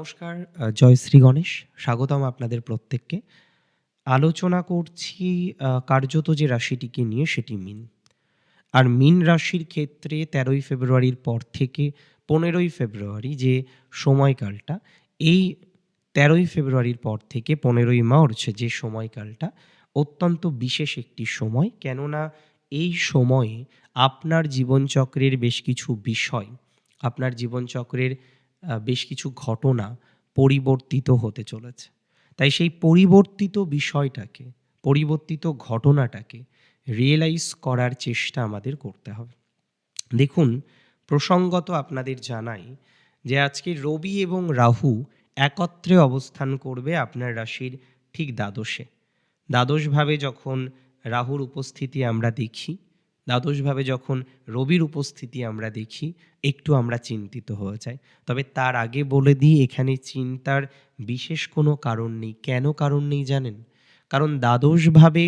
নমস্কার, জয় শ্রী গণেশ। স্বাগতম আপনাদের প্রত্যেককে। আলোচনা করছি কার্যত যে রাশিটিকে নিয়ে, সেটি মীন। আর মীন রাশির ক্ষেত্রে ১৩ই ফেব্রুয়ারির পর থেকে ১৫ই ফেব্রুয়ারি যে সময়কালটা, এই ১৩ই ফেব্রুয়ারির পর থেকে ১৫ই মার্চ যে সময়কালটা অত্যন্ত বিশেষ একটি সময়। কেননা এই সময়ে আপনার জীবনচক্রের বেশ কিছু বিষয়, আপনার জীবনচক্রের বেশ কিছু ঘটনা পরিবর্তিত হতে চলেছে। তাই সেই পরিবর্তিত বিষয়টাকে, পরিবর্তিত ঘটনাটাকে রিয়েলাইজ করার চেষ্টা আমাদের করতে হবে। দেখুন, প্রসঙ্গত আপনাদের জানাই যে আজকে রবি এবং রাহু একত্রে অবস্থান করবে আপনার রাশির ঠিক দ্বাদশে। দ্বাদশভাবে যখন রাহুর উপস্থিতি আমরা দেখি, দ্বাদশভাবে যখন রবির উপস্থিতি আমরা দেখি, একটু আমরা চিন্তিত হয়ে যাই। তবে তার আগে বলে দিই, এখানে চিন্তার বিশেষ কোনো কারণ নেই। কেন কারণ নেই জানেন? কারণ দ্বাদশভাবে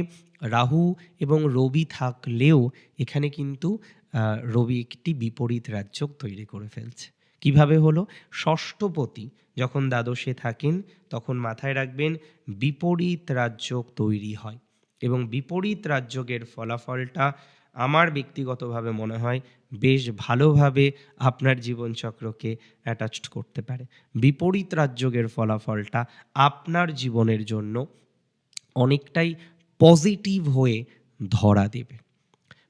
রাহু এবং রবি থাকলেও এখানে কিন্তু রবি একটি বিপরীত রাজযোগ তৈরি করে ফেলছে। কিভাবে হলো? ষষ্ঠপতি যখন দ্বাদশে থাকেন, তখন মাথায় রাখবেন বিপরীত রাজযোগ তৈরি হয় এবং বিপরীত রাজযোগের ফলাফলটা আমার ব্যক্তিগতভাবে মনে হয় বেশ ভালোভাবে আপনার জীবনচক্রকে অ্যাটাচড করতে পারে। বিপরীত রাজযোগের ফলাফলটা আপনার জীবনের জন্য অনেকটাই পজিটিভ হয়ে ধরা দেবে।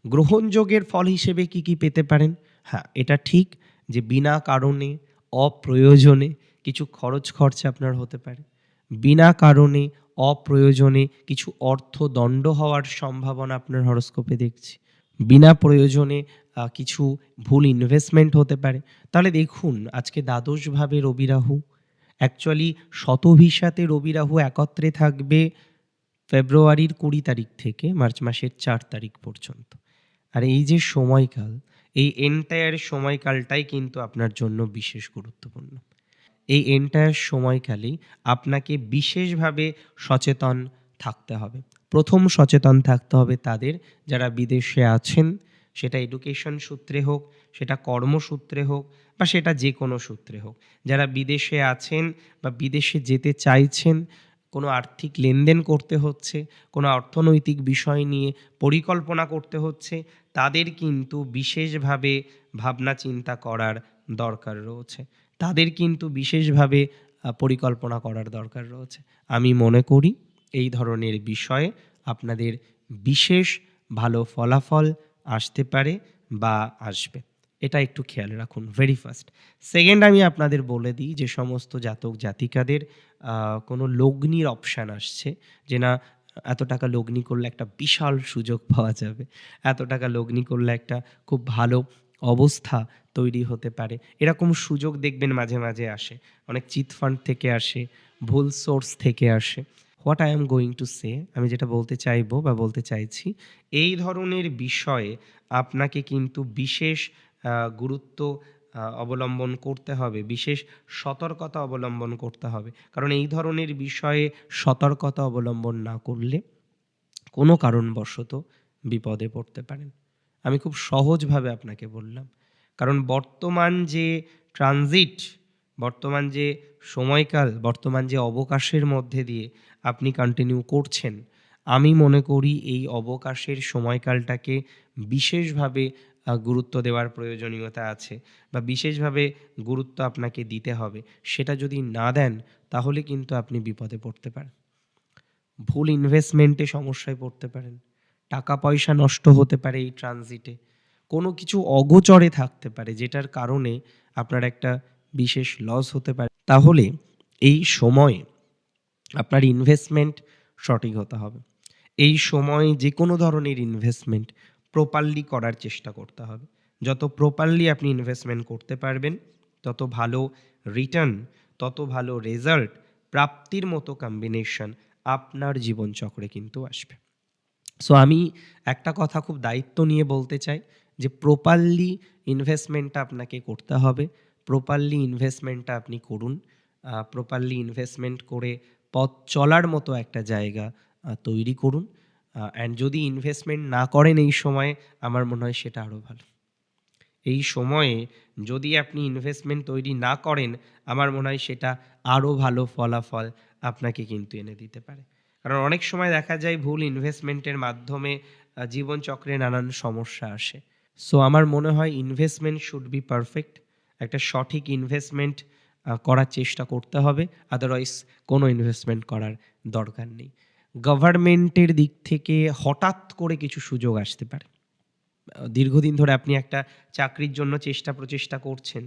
গ্রহণযোগের ফল হিসেবে কি পেতে পারেন? হ্যাঁ, এটা ঠিক যে বিনা কারণে, অপ্রয়োজনে কিছু খরচ খরচা আপনার হতে পারে। বিনা কারণে, অপ্রয়োজনে কিছু অর্থদণ্ড হওয়ার সম্ভাবনা আপনার হরোস্কোপে দেখছি। বিনা প্রয়োজনে কিছু ভুল ইনভেস্টমেন্ট হতে পারে। তাহলে দেখুন, আজকে দ্বাদশভাবে রবি রাহু, অ্যাকচুয়ালি শতভিসাতে রবি রাহু একত্রে থাকবে ফেব্রুয়ারির ২০ তারিখ থেকে মার্চ মাসের ৪ তারিখ পর্যন্ত। আর এই যে সময়কাল, এই এন্টায়ার সময়কালটাই কিন্তু আপনার জন্য বিশেষ গুরুত্বপূর্ণ। এই এন্টায়ার সময়কালেই আপনাকে বিশেষভাবে সচেতন থাকতে হবে। প্রথম সচেতন থাকতে হবে তাদের যারা বিদেশে আছেন, সেটা এডুকেশন সূত্রে হোক, সেটা কর্মসূত্রে হোক, বা সেটা যে কোনো সূত্রে হোক। যারা বিদেশে আছেন বা বিদেশে যেতে চাইছেন, কোনো আর্থিক লেনদেন করতে হচ্ছে, কোনো অর্থনৈতিক বিষয় নিয়ে পরিকল্পনা করতে হচ্ছে, তাদের কিন্তু বিশেষভাবে ভাবনা চিন্তা করার দরকার রয়েছে। তাদের কিন্তু বিশেষভাবে পরিকল্পনা করার দরকার রয়েছে। আমি মনে করি এই ধরনের বিষয়ে আপনাদের বিশেষ ভালো ফলাফল আসতে পারে বা আসবে। এটা একটু খেয়াল রাখুন, ভেরি ফার্স্ট। সেকেন্ড, আমি আপনাদের বলে দিই যে সমস্ত জাতক জাতিকাদের কোনো লগ্নির অপশান আসছে যে না, এত টাকা লগ্নি করলে একটা বিশাল সুযোগ পাওয়া যাবে, এত টাকা লগ্নি করলে একটা খুব ভালো অবস্থা তৈরি হতে পারে, এরকম সুযোগ দেখবেন মাঝে মাঝে আসে। অনেক চিট ফান্ড থেকে আসে, ভুল সোর্স থেকে আসে। What I am going to say, আমি যেটা বলতে চাইবো বা বলতে চাইছি, এই ধরনের বিষয়ে আপনাকে কিন্তু বিশেষ গুরুত্ব অবলম্বন করতে হবে, বিশেষ সতর্কতা অবলম্বন করতে হবে। কারণ এই ধরনের বিষয়ে সতর্কতা অবলম্বন না করলে কোনো কারণবশত বিপদে পড়তে পারেন। আমি খুব সহজভাবে আপনাকে বললাম। কারণ বর্তমান যে ট্রানজিট, বর্তমান যে সময়কাল, বর্তমান যে অবকাশের মধ্যে দিয়ে আপনি কন্টিনিউ করছেন, আমি মনে করি এই অবকাশের সময়কালটাকে বিশেষভাবে গুরুত্ব দেওয়ার প্রয়োজনীয়তা আছে বা বিশেষভাবে গুরুত্ব আপনাকে দিতে হবে। সেটা যদি না দেন, তাহলে কিন্তু আপনি বিপদে পড়তে পারেন। ভুল ইনভেস্টমেন্টে সমস্যায় পড়তে পারেন। টাকা পয়সা নষ্ট হতে পারে এই ট্রানজিটে। কোনো কিছু অগোচরে থাকতে পারে যেটার কারণে আপনার একটা বিশেষ লস হতে পারে। তাহলে এই সময়ে আপনার ইনভেস্টমেন্ট সঠিক হতে হবে। এই সময়ে যে কোনো ধরনের ইনভেস্টমেন্ট প্রপারলি করার চেষ্টা করতে হবে। যত প্রপারলি আপনি ইনভেস্টমেন্ট করতে পারবেন, তত ভালো রিটার্ন, তত ভালো রেজাল্ট প্রাপ্তির মতো কম্বিনেশন আপনার জীবনচক্রে কিন্তু আসবে। সো আমি একটা কথা খুব দায়িত্ব নিয়ে বলতে চাই যে প্রপারলি ইনভেস্টমেন্টটা আপনাকে করতে হবে। প্রপারলি ইনভেস্টমেন্টটা আপনি করুন। প্রপারলি ইনভেস্টমেন্ট করে পথ চলার মতো একটা জায়গা তৈরি করুন। অ্যান্ড যদি ইনভেস্টমেন্ট না করেন এই সময়ে, আমার মনে হয় সেটা আরও ভালো। এই সময়ে যদি আপনি ইনভেস্টমেন্ট তৈরি না করেন, আমার মনে হয় সেটা আরও ভালো ফলাফল আপনাকে কিন্তু এনে দিতে পারে। কারণ অনেক সময় দেখা যায় ভুল ইনভেস্টমেন্টের মাধ্যমে জীবনচক্রে নানান সমস্যা আসে। সো আমার মনে হয় ইনভেস্টমেন্ট শুড বি পারফেক্ট। একটা সঠিক ইনভেস্টমেন্ট করার চেষ্টা করতে হবে। আদারওয়াইজ কোনো ইনভেস্টমেন্ট করার দরকার নেই। গভর্নমেন্টের দিক থেকে হঠাৎ করে কিছু সুযোগ আসতে পারে। দীর্ঘদিন ধরে আপনি একটা চাকরির জন্য প্রচেষ্টা করছেন।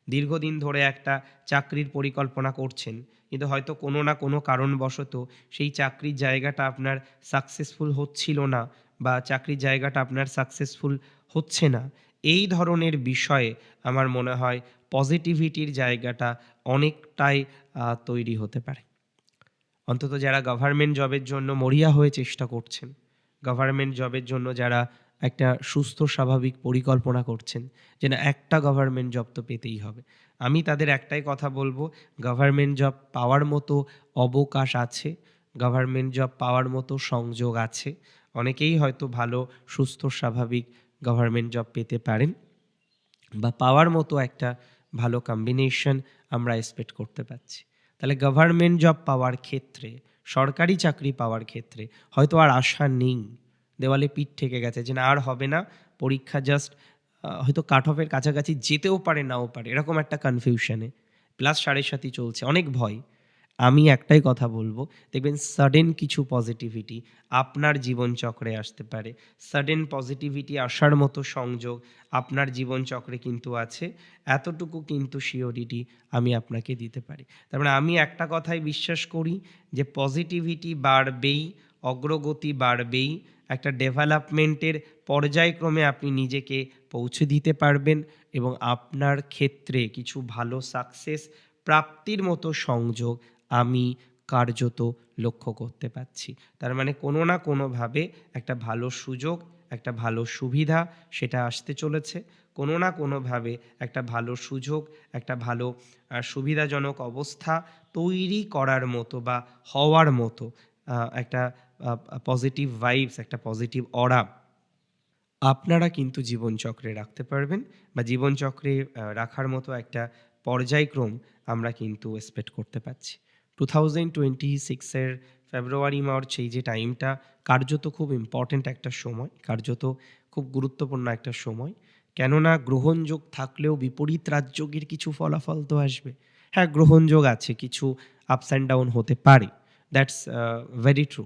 দীর্ঘদিন ধরে একটা চাকরির পরিকল্পনা করছেন। কিন্তু হয়তো কোনো না কোনো কারণবশত সেই চাকরির জায়গাটা আপনার সাকসেসফুল হচ্ছিল না বা চাকরির জায়গাটা আপনার সাকসেসফুল হচ্ছে না। এই ধরনের বিষয়ে আমার মনে হয় পজিটিভিটির জায়গাটা অনেকটাই তৈরি হতে পারে। অন্তত যারা গভর্নমেন্ট জবের জন্য মরিয়া হয়ে চেষ্টা করছেন, গভর্নমেন্ট জবের জন্য যারা একটা সুস্থ স্বাভাবিক পরিকল্পনা করছেন যে না একটা গভর্নমেন্ট জব তো পেতেই হবে। আমি তাদের একটাই কথা বলবো, গভর্নমেন্ট জব পাওয়ার মতো অবকাশ আছে, গভর্নমেন্ট জব পাওয়ার মতো সংযোগ আছে। অনেকেই হয়তো ভালো সুস্থ স্বাভাবিক গভর্নমেন্ট জব পেতে পারেন বা পাওয়ার মতো একটা ভালো কম্বিনেশন আমরা এক্সপেক্ট করতে পারছি। তাহলে গভর্নমেন্ট জব পাওয়ার ক্ষেত্রে, সরকারি চাকরি পাওয়ার ক্ষেত্রে হয়তো আর আশা নেই। দেওয়ালে পিঠ ঠেকে গেছে যে না আর হবে না। পরীক্ষা জাস্ট হয়তো কাট অফের কাছাকাছি যেতেও পারে নাও পারে। এরকম একটা কনফিউশনে প্লাস ৭.৭ই চলছে। অনেক ভয়। আমি একটাই কথা বলব, দেখবেন সাডেন কিছু পজিটিভিটি আপনার জীবনচক্রে আসতে পারে। সাডেন পজিটিভিটি আসার মতো সংযোগ আপনার জীবনচক্রে কিন্তু আছে। এতটুকু কিন্তু সিওরিটি আমি আপনাকে দিতে পারি। তার মানে আমি একটা কথাই বিশ্বাস করি যে পজিটিভিটি বাড়বেই, অগ্রগতি বাড়বেই। একটা ডেভেলপমেন্টের পর্যায়ক্রমে আপনি নিজেকে পৌঁছে দিতে পারবেন এবং আপনার ক্ষেত্রে কিছু ভালো সাকসেস প্রাপ্তির মতো সংযোগ আমি কার্যত লক্ষ্য করতে পারছি। তার মানে কোনো না কোনোভাবে একটা ভালো সুযোগ, একটা ভালো সুবিধা সেটা আসতে চলেছে। কোনো না কোনোভাবে একটা ভালো সুযোগ, একটা ভালো সুবিধাজনক অবস্থা তৈরি করার মতো বা হওয়ার মতো একটা পজিটিভ ভাইবস, একটা পজিটিভ অরা আপনারা কিন্তু জীবনচক্রে রাখতে পারবেন বা জীবনচক্রে রাখার মতো একটা পর্যায়ক্রম আমরা কিন্তু এক্সপেক্ট করতে পারছি। 2026 এর ফেব্রুয়ারি, মার্চ এই যে টাইমটা কার্যত খুব ইম্পোর্টেন্ট একটা সময়, কার্যত খুব গুরুত্বপূর্ণ একটা সময়। কেননা গ্রহণযোগ থাকলেও বিপরীত রাজযোগের কিছু ফলাফল তো আসবে। হ্যাঁ, গ্রহণযোগ আছে, কিছু আপস অ্যান্ড ডাউন হতে পারে। That's very true.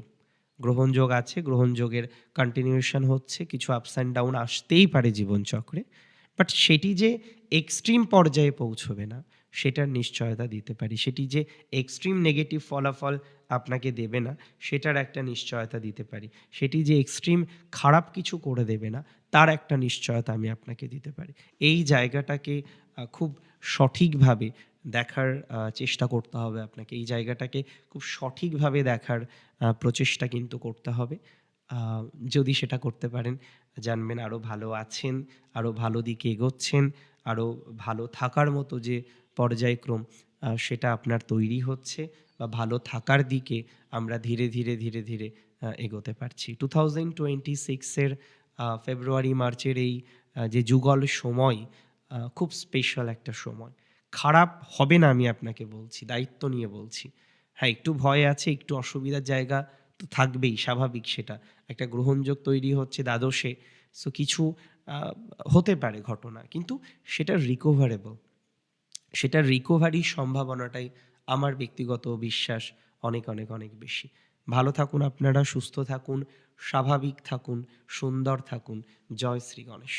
গ্রহণযোগ আছে, গ্রহণযোগের কন্টিনিউয়েশন হচ্ছে, কিছু আপস অ্যান্ড ডাউন আসতেই পারে জীবনচক্রে। বাট সেটি যে এক্সট্রিম পর্যায়ে পৌঁছবে না, সেটার নিশ্চয়তা দিতে পারি। সেটি যে এক্সট্রিম নেগেটিভ ফলাফল আপনাকে দেবে না, সেটার একটা নিশ্চয়তা দিতে পারি। সেটি যে এক্সট্রিম খারাপ কিছু করে দেবে না, তার একটা নিশ্চয়তা আমি আপনাকে দিতে পারি। এই জায়গাটাকে খুব সঠিকভাবে দেখার চেষ্টা করতে হবে আপনাকে। এই জায়গাটাকে খুব সঠিকভাবে দেখার প্রচেষ্টা কিন্তু করতে হবে। আ যদি সেটা করতে পারেন, জানবেন আরও ভালো আছেন, আরও ভালো দিকে এগোচ্ছেন, আরও ভালো থাকার মতো যে পর্যায়ক্রম সেটা আপনার তৈরি হচ্ছে বা ভালো থাকার দিকে আমরা ধীরে, ধীরে, ধীরে, ধীরে এগোতে পারছি। 2026 এর ফেব্রুয়ারি, মার্চের এই যে যুগল সময় খুব স্পেশাল একটা সময়। খারাপ হবে না আমি আপনাকে বলছি, দায়িত্ব নিয়ে বলছি। হ্যাঁ, একটু ভয় আছে, একটু অসুবিধার জায়গা তো থাকবেই, স্বাভাবিক সেটা। একটা গ্রহণযোগ তৈরি হচ্ছে দ্বাদশে। সো কিছু আ হতে পারে ঘটনা। কিন্তু সেটা রিকভারেবল। সেটার রিকভারির সম্ভাবনাটাই আমার ব্যক্তিগত বিশ্বাস অনেক, অনেক, অনেক বেশি। ভালো থাকুন আপনারা, সুস্থ থাকুন, স্বাভাবিক থাকুন, সুন্দর থাকুন। জয় শ্রী গণেশ।